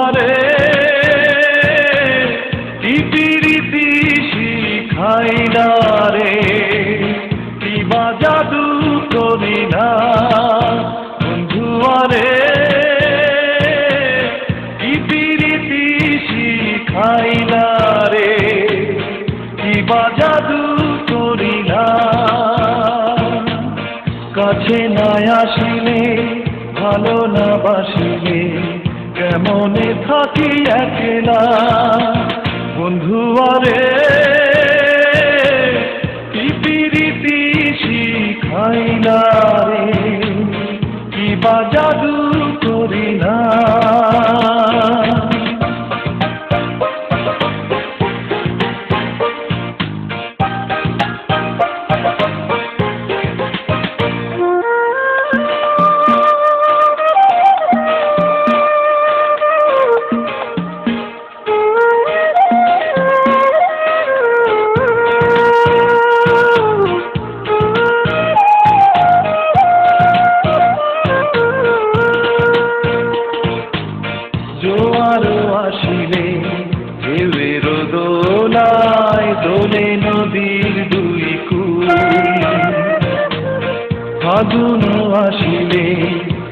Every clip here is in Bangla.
আরে রীতি শিখাই না রে, কিবা জাদু করি না বন্ধু আরে রীতি শিখাই না রে, কিবা জাদু করি না। কাছে না আসিলে ভালো না বাসিলে কেমনে থাকি একলা বন্ধু আরে রীতি শিখাই না রে, কিবা জাদু করি না। জোয়ারও আসিলে ঢেউয়ের দোলায় দোলে নদীর দুই কূল, ফাগুনও আসিলে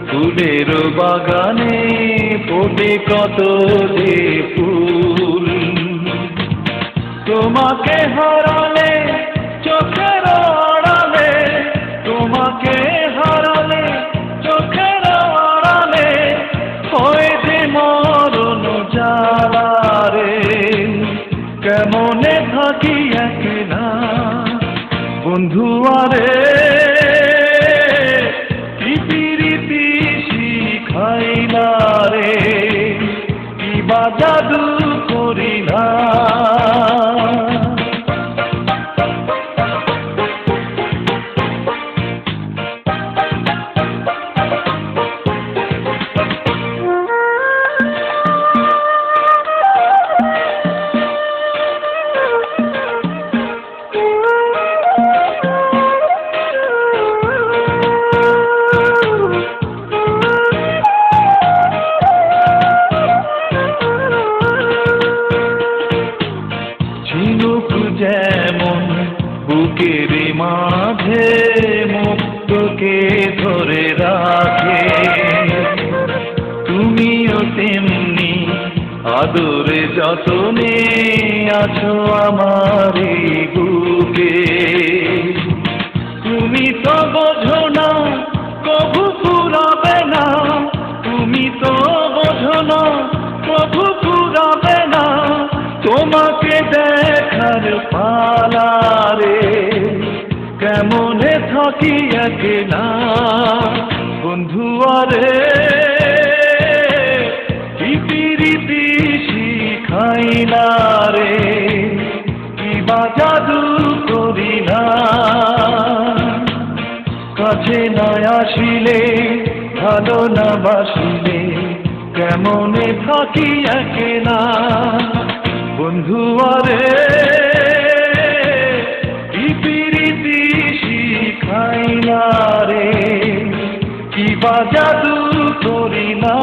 ফুলের বাগানে ফোটে কত যে ফুল। তোমাকে হারালে চোখের আড়ালে, তোমাকে হারালে চোখের আড়ালে হয় যে মরণ জ্বালা রে, কেমনে থাকি একলা বন্ধু আরে রীতি শিখাই না রে, কিবা জাদু করি না। ঝিনুক যেমন বুকের মাঝে মুক্তকে ধরে রাখে, তুমিও তেমনি আদরে যতনে আছো আমার বুকে। তুমি তো বোঝো না কবু ফুরাবে না, তুমি তো বোঝো না কবু ফুরাবে না, তোমাকে দেখার পালা রে, কেমনে থাকি একলা বন্ধু আরে রীতি শিখাই না রে, কিবা জাদু করি না। কাছে না আসিলে ভালো না বাসিলে কেমনে থাকি একলা বন্ধু আরে রীতি শিখাই না রে, কিবা জাদু করি না।